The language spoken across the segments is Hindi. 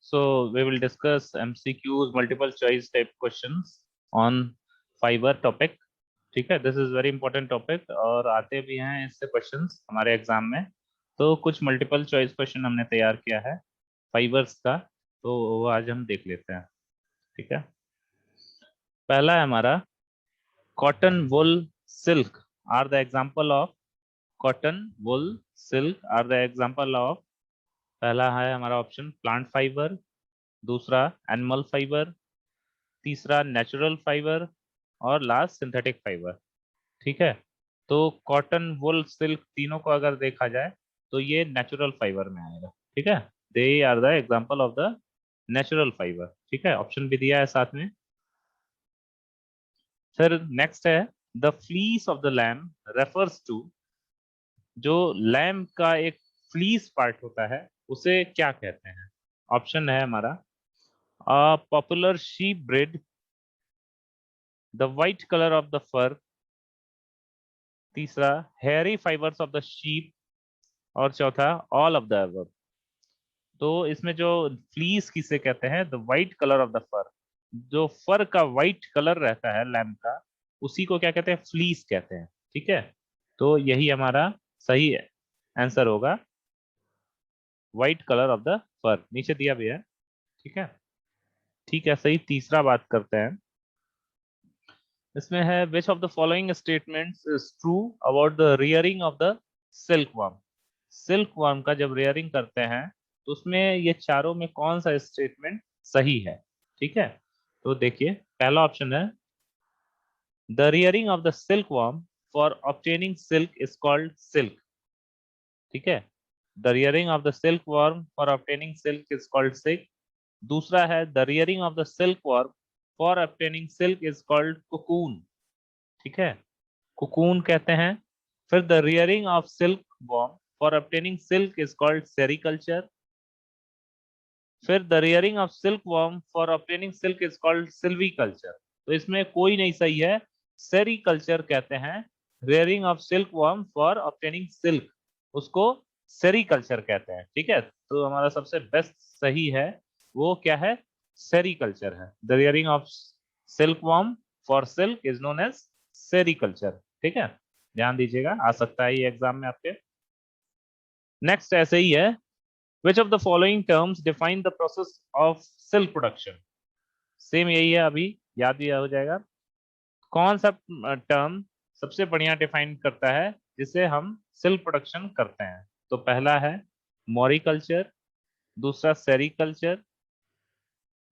So we will discuss MCQs, multiple choice type questions on fiber topic. ठीक है, this is very important topic और आते भी हैं इससे क्वेश्चंस हमारे एग्जाम में। तो कुछ मल्टीपल चॉइस क्वेश्चन हमने तैयार किया है फाइबर्स का, तो वो आज हम देख लेते हैं। ठीक है, पहला है हमारा cotton wool silk are the example of. Cotton wool silk are the example of. पहला है हमारा ऑप्शन प्लांट फाइबर, दूसरा एनिमल फाइबर, तीसरा नेचुरल फाइबर और लास्ट सिंथेटिक फाइबर। ठीक है, तो कॉटन वुल सिल्क तीनों को अगर देखा जाए तो ये नेचुरल फाइबर में आएगा। ठीक है, they are the example of the natural fibre. ठीक है, ऑप्शन भी दिया है साथ में। फिर नेक्स्ट है the fleece of the lamb refers to. जो लैम्ब का एक फ्लीस पार्ट होता है उसे क्या कहते हैं? ऑप्शन है हमारा popular sheep breed, the white colour of the fur, तीसरा hairy fibres of the sheep और चौथा ऑल ऑफ द अबव। तो इसमें जो फ्लीस किसे कहते हैं? The white colour of the fur. जो फर का वाइट कलर रहता है लैम्ब का, उसी को क्या कहते हैं? फ्लीस कहते हैं। ठीक है, तो यही हमारा सही आंसर होगा, वाइट कलर ऑफ द फर। नीचे दिया भी है। ठीक है, ठीक है, सही। तीसरा बात करते हैं, इसमें है which of the following statements is true about the rearing of the silk worm. Silk worm का जब रियरिंग करते हैं तो उसमें ये चारों में कौन सा स्टेटमेंट सही है? ठीक है, तो देखिए पहला ऑप्शन है the rearing of the silk worm for obtaining silk is called silk. ठीक है, the rearing of the silk worm for obtaining silk is called silk. दूसरा है the rearing of the silk worm for obtaining silk is called cocoon. ठीक है, कोकून कहते हैं। फिर the rearing of silk worm for obtaining silk is called sericulture. फिर the rearing of silk worm for obtaining silk is called silviculture. तो इसमें कोई नहीं सही है, सेरिकल्चर कहते हैं। Rearing of silk worm for obtaining silk, उसको सेरिकल्चर कहते हैं। ठीक है, तो हमारा सबसे बेस्ट सही है वो क्या है? सेरिकल्चर है। The rearing of silk worm for silk is known as sericulture. ठीक है, ध्यान दीजिएगा, आ सकता है ये एग्जाम में आपके। नेक्स्ट ऐसे ही है which of the following terms define the process of silk production। Same यही है, अभी याद भी हो जाएगा। कौन सा टर्म सबसे बढ़िया डिफाइन करता है जिसे हम सिल्क प्रोडक्शन करते हैं? तो पहला है मॉरिकल्चर, दूसरा sericulture,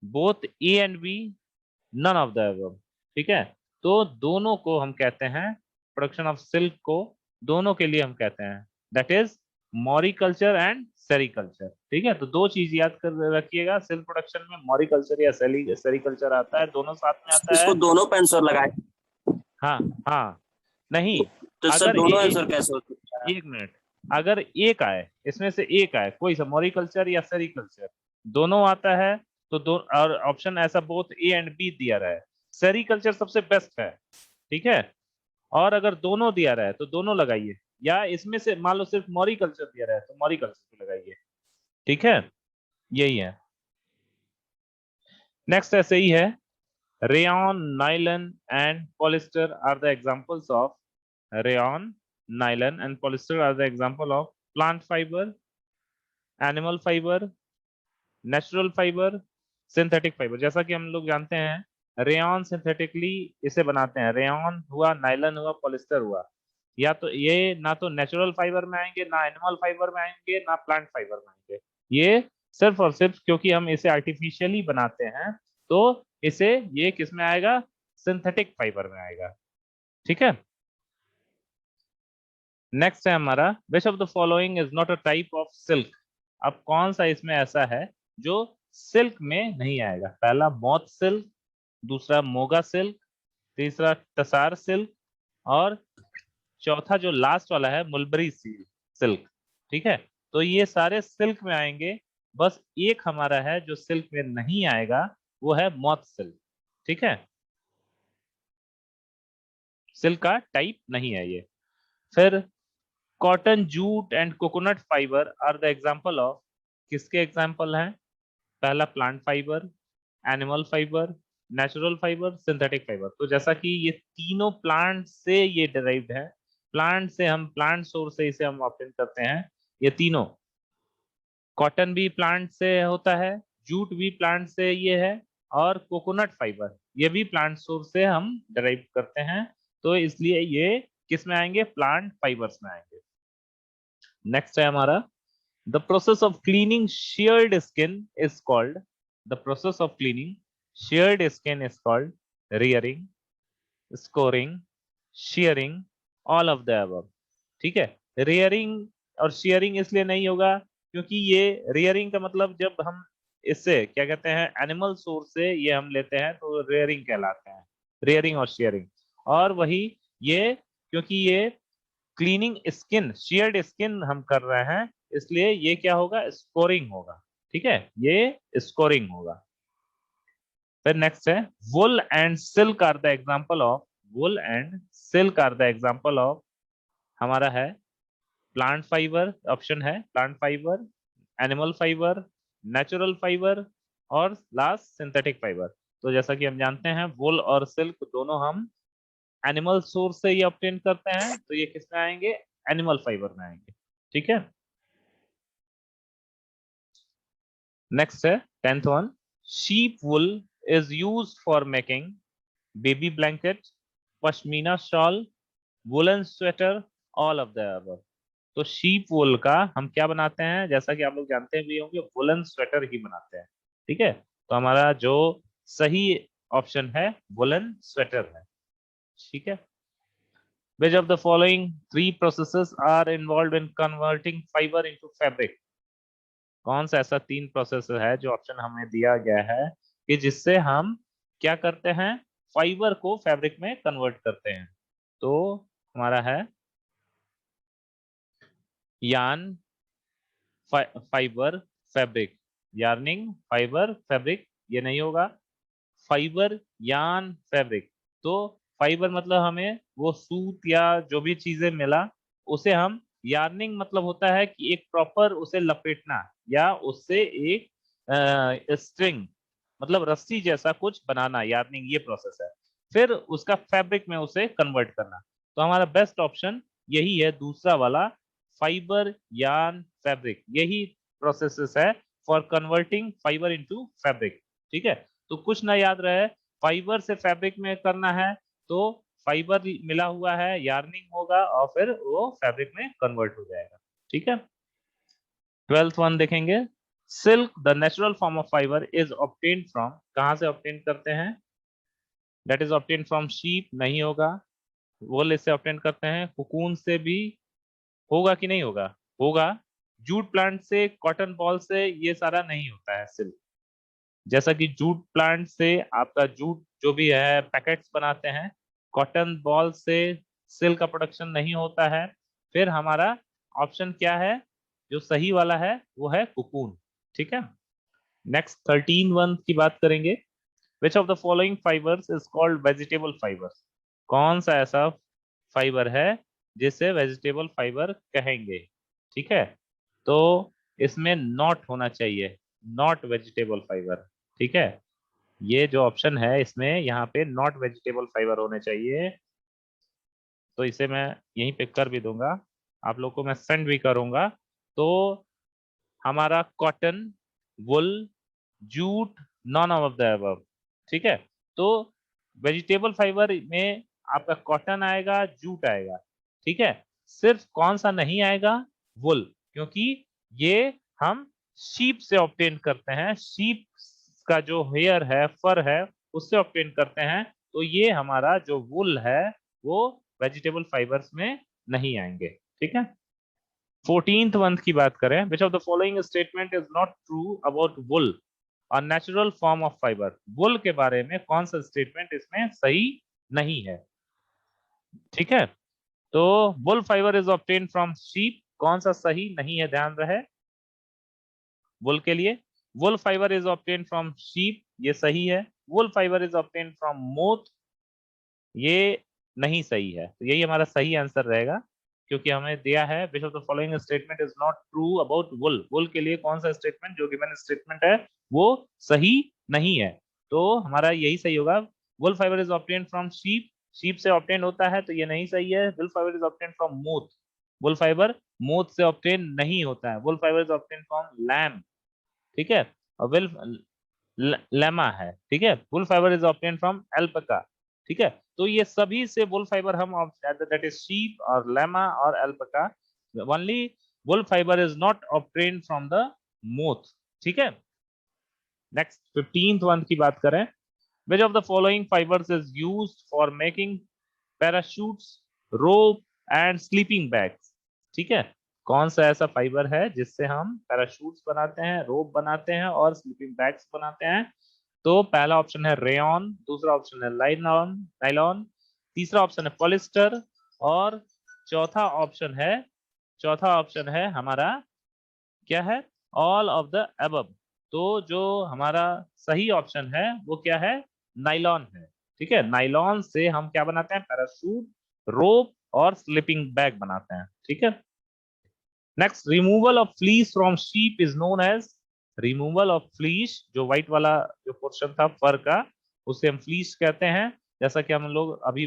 both A and B, none of the above. ठीक है, तो दोनों को हम कहते हैं, प्रोडक्शन ऑफ सिल्क को दोनों के लिए हम कहते हैं, दैट इज मॉरिकल्चर एंड सेरिकल्चर। ठीक है, तो दो चीज याद कर रखिएगा, सिल्क प्रोडक्शन में मॉरिकल्चर या सेरिकल्चर आता है, दोनों साथ में आता है। इसको दोनों पे आंसर लगाए हाँ हाँ, नहीं, तो सर अगर दोनों आंसर कैसे हो सकता है? एक मिनट, अगर एक आए, इसमें से एक आए, कोई सा मॉरिकल्चर या सेरिकल्चर दोनों आता है तो दो, और ऑप्शन ऐसा बोथ ए एंड बी दिया रहा है, सेरिकल्चर सबसे बेस्ट है। ठीक है, और अगर दोनों दिया रहा है तो दोनों लगाइए, या इसमें से मान लो सिर्फ मॉरिकल्चर दिया रहा है तो मॉरिकल्चर पे लगाइए। ठीक है, यही है। नेक्स्ट ऐसे ही है rayon, nylon and polyester are the examples of. Rayon, nylon and polyester are the example of plant fibre, animal fibre, natural fibre, synthetic fibre. जैसा कि हम लोग जानते हैं रेयन सिंथेटिकली इसे बनाते हैं, रेयन हुआ, नायलन हुआ, पॉलिस्टर हुआ। या तो ये ना तो नेचुरल फाइबर में आएंगे, ना एनिमल फाइबर में आएंगे, ना प्लांट फाइबर में आएंगे। ये सिर्फ और सिर्फ क्योंकि हम इसे आर्टिफिशियली बनाते हैं तो इसे ये किस में आएगा? सिंथेटिक फाइबर में आएगा। ठीक है, नेक्स्ट है हमारा विच of the following is not a type of silk. अब कौन सा इसमें ऐसा है जो सिल्क में नहीं आएगा? पहला मॉथ सिल्क, दूसरा मोगा सिल्क, तीसरा टसार सिल्क और चौथा जो लास्ट वाला है मुलबरी सिल्क। ठीक है, तो ये सारे सिल्क में आएंगे, बस एक हमारा है जो सिल्क में नहीं आएगा, वो है मॉथ सिल्क। ठीक है, सिल्क का टाइप नहीं है ये। फिर cotton, jute and coconut fibre are the example of. किसके एग्जाम्पल हैं? पहला plant fibre, animal fibre, natural fibre, synthetic fibre. तो जैसा कि ये तीनों प्लांट से ये डिराइव्ड है, प्लांट से हम प्लांट सोर्स से इसे हम ऑब्टेन करते हैं। ये तीनों, कॉटन भी प्लांट से होता है, जूट भी प्लांट से ये है, और कोकोनट फाइबर ये भी प्लांट सोर्स से हम डिराइव करते हैं। तो इसलिए ये किस में आएंगे, प्लांट फाइबर्स में आएंगे। नेक्स्ट है हमारा, the process of cleaning sheared skin is called, the process of cleaning sheared skin is called rearing, scoring, shearing, all of the above। ठीक है, rearing और shearing इसलिए नहीं होगा क्योंकि ये rearing का मतलब जब हम इससे क्या कहते हैं, एनिमल सोर्स से ये हम लेते हैं तो rearing कहलाते हैं, rearing और shearing। और वही ये, क्योंकि ये क्लीनिंग स्किन, sheared स्किन हम कर रहे हैं, इसलिए ये क्या होगा, स्कोरिंग होगा। ठीक है, ये स्कोरिंग होगा। फिर नेक्स्ट है, wool and silk are the example of, wool and silk are the example of, हमारा है प्लांट फाइबर, ऑप्शन है plant fibre, animal fibre, natural fibre, और लास्ट सिंथेटिक फाइबर। तो जैसा कि हम जानते हैं वुल और सिल्क दोनों हम एनिमल सोर्स से ये ऑब्टेन करते हैं, तो ये किस में आएंगे, एनिमल फाइबर में आएंगे। ठीक है, नेक्स्ट है 10th one, sheep wool is used for making baby blanket, pashmina shawl, woollen sweater, all of the above। तो शीप वुल का हम क्या बनाते हैं, जैसा कि आप लोग जानते भी होंगे, वुलन स्वेटर ही बनाते हैं। ठीक है, तो हमारा जो सही ऑप्शन है वुलन स्वेटर है। ठीक है, which of the following three processes are involved in converting fiber into fabric? कौन सा ऐसा तीन प्रोसेस है जो ऑप्शन हमें दिया गया है कि जिससे हम क्या करते हैं, फाइबर को फैब्रिक में कन्वर्ट करते हैं? तो हमारा है yarn, fibre, fabric, yarning, fibre, fabric, ये नहीं होगा, फाइबर, यार्न, फैब्रिक। तो फाइबर मतलब हमें वो सूत या जो भी चीजें मिला उसे हम, यार्निंग मतलब होता है कि एक प्रॉपर उसे लपेटना या उससे एक स्ट्रिंग मतलब रस्सी जैसा कुछ बनाना, यार्निंग ये प्रोसेस है। फिर उसका फैब्रिक में उसे कन्वर्ट करना। तो हमारा बेस्ट ऑप्शन यही है, दूसरा वाला, फाइबर, यार्न, फैब्रिक, यही प्रोसेसेस है for converting fibre into fabric. ठीक है, तो कुछ ना याद रहे, फाइबर से फैब्रिक में करना है तो फाइबर मिला हुआ है, यार्निंग होगा और फिर वो फैब्रिक में कन्वर्ट हो जाएगा। ठीक है, 12th वन देखेंगे, silk the natural form of fibre is obtain from, कहाँ से ऑब्टेन करते हैं, that is obtain from sheep, नहीं होगा। वुल इससे ऑब्टेन करते हैं, कुकून से भी होगा कि नहीं होगा, होगा। जूट प्लांट से, कॉटन बॉल से ये सारा नहीं होता है सिल्क। जैसा कि जूट प्लांट से आपका जूट जो भी है पैकेट्स बनाते हैं, कॉटन बॉल से सिल्क का प्रोडक्शन नहीं होता है। फिर हमारा ऑप्शन क्या है, जो सही वाला है वो है कुकून। ठीक है, नेक्स्ट 13 वन की बात करेंगे, विच of the following fibres is called vegetable fibres? कौन सा ऐसा फाइबर है जिसे वेजिटेबल फाइबर कहेंगे? ठीक है, तो इसमें नॉट होना चाहिए, नॉट वेजिटेबल फाइबर। ठीक है, ये जो ऑप्शन है इसमें यहाँ पे नॉट वेजिटेबल फाइबर होने चाहिए। तो इसे मैं यहीं पे कर भी दूंगा, आप लोग को मैं सेंड भी करूंगा। तो हमारा cotton, wool, jute, none of the above. ठीक है, तो वेजिटेबल फाइबर में आपका कॉटन आएगा, जूट आएगा। ठीक है, सिर्फ कौन सा नहीं आएगा, वुल, क्योंकि ये हम शीप से ऑब्टेन करते हैं, शीप का जो हेयर है, फर है, उससे ऑब्टेन करते हैं। तो ये हमारा जो वुल है वो वेजिटेबल फाइबर्स में नहीं आएंगे। ठीक है, 14th वन की बात करें, which of the following statement is not true about wool, और natural form of fibre? Wool के बारे में कौन सा स्टेटमेंट इसमें सही नहीं है? ठीक है, तो wool fibre is obtain from sheep, कौन सा सही नहीं है, ध्यान रहे। वुल के लिए, wool fibre is obtain from sheep, ये सही है। Wool fibre is obtain from moth, ये नहीं सही है। तो यही हमारा सही आंसर रहेगा। क्योंकि हमें दिया है which of the following statement is not true about wool, wool के लिए कौन सा स्टेटमेंट जो गिवन स्टेटमेंट है वो सही नहीं है, तो हमारा यही सही होगा। Wool fibre is obtain from sheep, sheep से ऑब्टेन होता है तो ये नहीं सही है। Wool fibre is obtain from moth, wool fibre moth से ऑब्टेन नहीं होता है। Wool fibre is obtain from llama, ठीक है, और विल लेमा है, ठीक है। Wool fibre is obtain from alpaca, ठीक है। तो ये सभी से वुल फाइबर हम दैट इज शीप और लेमा और एल्पका। Only wool fibre is not obtain from the moth, ठीक है। नेक्स्ट 15th वन की बात करें, which of the following fibers is used for making parachutes, rope and sleeping bags, ठीक है। कौन सा ऐसा फाइबर है जिससे हम पैराशूट्स बनाते हैं, रोप बनाते हैं और स्लीपिंग बैग्स बनाते हैं? तो पहला ऑप्शन है रेयन, दूसरा ऑप्शन है नाइलॉन, नाइलॉन, तीसरा ऑप्शन है पॉलिस्टर और चौथा ऑप्शन है, चौथा ऑप्शन है हमारा क्या है, ऑल ऑफ द अबव। तो जो हमारा सही ऑप्शन है वो क्या है, नाइलॉन है, ठीक है। नाइलॉन से हम क्या बनाते हैं, पैराशूट, रोप और स्लीपिंग बैग बनाते हैं, ठीक है। Next, removal of fleece from sheep is known as, removal of fleece, जो व्हाइट वाला जो पोर्शन था फर का उसे हम फ्लीस कहते हैं, जैसा कि हम लोग अभी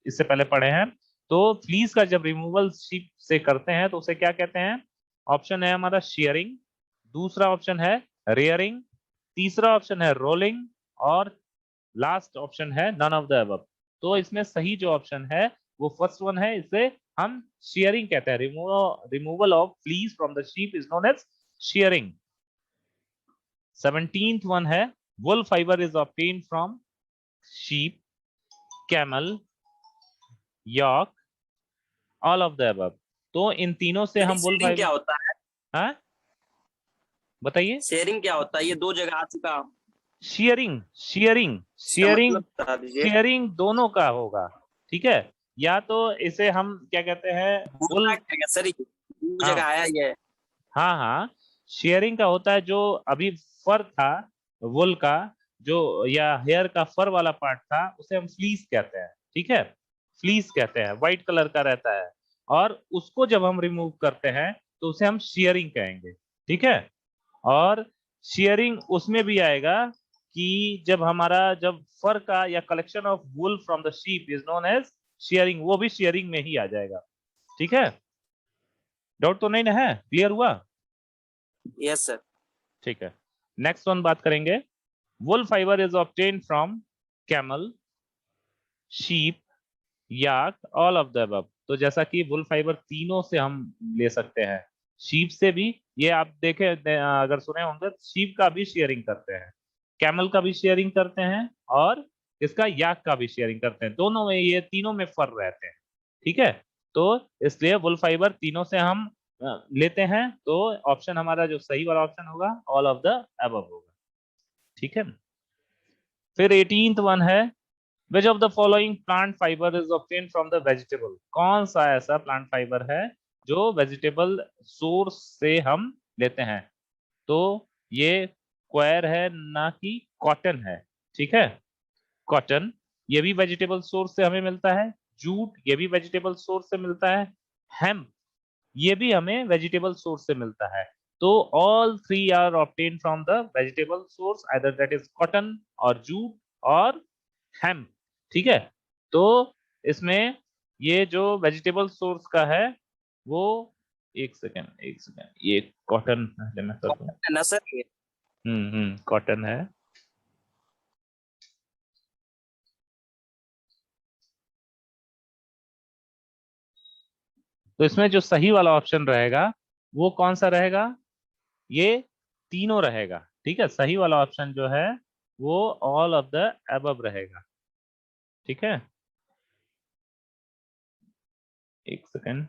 इससे पहले पढ़े हैं। तो फ्लीस का जब रिमूवल शीप से करते हैं तो उसे क्या कहते हैं? ऑप्शन है हमारा शेयरिंग, दूसरा ऑप्शन है रेयरिंग, तीसरा ऑप्शन है रोलिंग और लास्ट ऑप्शन है नन ऑफ द अबव। तो इसमें सही जो ऑप्शन है वो फर्स्ट वन है, इसे हम शेयरिंग कहते हैं। Removal of fleece from the sheep is known as shearing. 17th one है, wool fibre is obtain from sheep, camel, yak, all of the above. तो इन तीनों से हम वुल शेयरिंग क्या फाइबर, होता है? हाँ बताइए। शेयरिंग क्या होता है? ये दो जगह आ चुका। शेयरिंग, शेयरिंग, इसका शेयरिंग, मतलब बता दीजिए। शेयरिंग दोनों का होगा, ठीक है। या तो इसे हम क्या कहते हैं, होता वुल, क्या है सर? ये दो जगह हाँ आया ये। हाँ हाँ, शेयरिंग का होता है जो अभी फर था वुल का, जो या हेयर का फर वाला पार्ट था उसे हम फ्लीस कहते हैं, ठीक है। फ्लीस कहते हैं, व्हाइट कलर का रहता है, और उसको जब हम रिमूव करते हैं तो उसे हम शेयरिंग कहेंगे, ठीक है। और शेयरिंग उसमें भी आएगा कि जब हमारा जब फर का या collection of wool from the sheep is known as shearing, वो भी शेयरिंग में ही आ जाएगा, ठीक है। डाउट तो नहीं ना है, क्लियर हुआ? Yes sir. ठीक है। नेक्स्ट वन बात करेंगे, wool fibre is obtain from camel, sheep, yak, all of the above. तो जैसा कि वुल फाइबर तीनों से हम ले सकते हैं, शीप से भी, ये आप देखे अगर सुने होंगे, शीप का भी शेयरिंग करते हैं, कैमल का भी शेयरिंग करते हैं और इसका याक का भी शेयरिंग करते हैं, दोनों में, ये तीनों में फर रहते हैं, ठीक है। तो इसलिए वुल फाइबर तीनों से हम लेते हैं, तो ऑप्शन हमारा जो सही वाला ऑप्शन होगा ऑल ऑफ द अबव होगा, ठीक है। फिर 18th वन है, which of the following plant fibre is obtain from the vegetable, कौन सा ऐसा प्लांट फाइबर है जो वेजिटेबल सोर्स से हम लेते हैं? तो ये क्वायर है ना कि कॉटन है, ठीक है। कॉटन ये भी वेजिटेबल सोर्स से हमें मिलता है, जूट ये भी वेजिटेबल सोर्स से मिलता है, हेम्प ये भी हमें वेजिटेबल सोर्स से मिलता है। तो all three are obtain from the vegetable source, either that is cotton और जूट और हेम्प, ठीक है। तो इसमें ये जो वेजिटेबल सोर्स का है वो, एक सेकेंड एक सेकेंड, ये कॉटन पहले मैं कर दूं। है ना सर ये? कॉटन है। तो इसमें जो सही वाला ऑप्शन रहेगा वो कौन सा रहेगा, ये तीनों रहेगा, ठीक है। सही वाला ऑप्शन जो है वो ऑल ऑफ द अबव रहेगा, ठीक है। एक सेकेंड,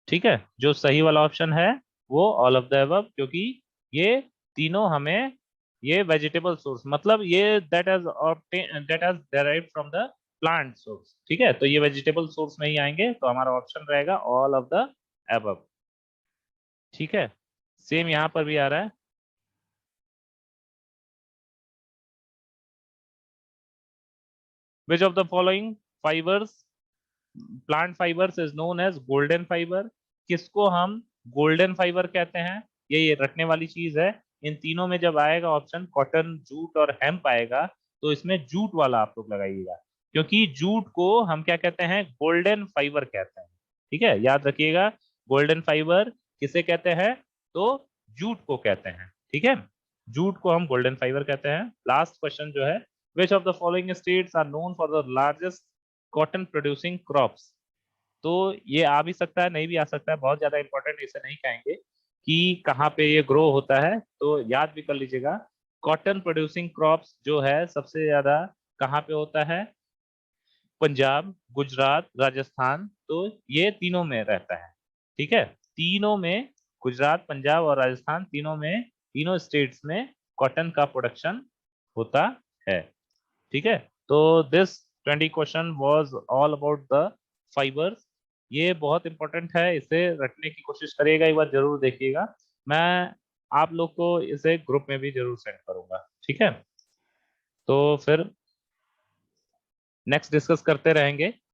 ठीक है, जो सही वाला ऑप्शन है वो ऑल ऑफ द अबव, क्योंकि ये तीनों हमें, ये वेजिटेबल सोर्स मतलब ये that has derived from the plant source, ठीक है। तो ये वेजिटेबल सोर्स में ही आएंगे, तो हमारा ऑप्शन रहेगा ऑल ऑफ द अबव, ठीक है। सेम यहाँ पर भी आ रहा है। Which of the following fibres plant fibres is known as golden fibre? किसको हम गोल्डन फाइबर कहते हैं? ये रटने वाली चीज है। इन तीनों में जब आएगा ऑप्शन कॉटन, जूट और हेम्प आएगा, तो इसमें जूट वाला आप लोग लगाइएगा, क्योंकि जूट को हम क्या कहते हैं? गोल्डन फाइबर कहते हैं। ठीक है, याद रखिएगा, गोल्डन फाइबर किसे कहते हैं? तो जूट को कहते हैं। ठीक है, जूट को हम गोल्डन फाइबर कहते हैं। लास्ट क्वेश्चन जो है, which of the following states are known for the largest cotton producing crops? तो ये आ भी सकता है, नहीं भी आ सकता है, बहुत ज्यादा इंपॉर्टेंट इसे नहीं कहेंगे कि कहाँ पे ये ग्रो होता है, तो याद भी कर लीजिएगा। कॉटन प्रोड्यूसिंग क्रॉप्स जो है सबसे ज्यादा कहाँ पे होता है? पंजाब, गुजरात, राजस्थान, तो ये तीनों में रहता है। ठीक है, तीनों में, गुजरात, पंजाब और राजस्थान, तीनों में, तीनों स्टेट्स में कॉटन का प्रोडक्शन होता है। ठीक है, तो this 20 question was all about the fibres. ये बहुत इंपॉर्टेंट है, इसे रटने की कोशिश करिएगा, एक बार जरूर देखिएगा। मैं आप लोग को इसे ग्रुप में भी जरूर सेंड करूंगा। ठीक है, तो फिर नेक्स्ट डिस्कस करते रहेंगे।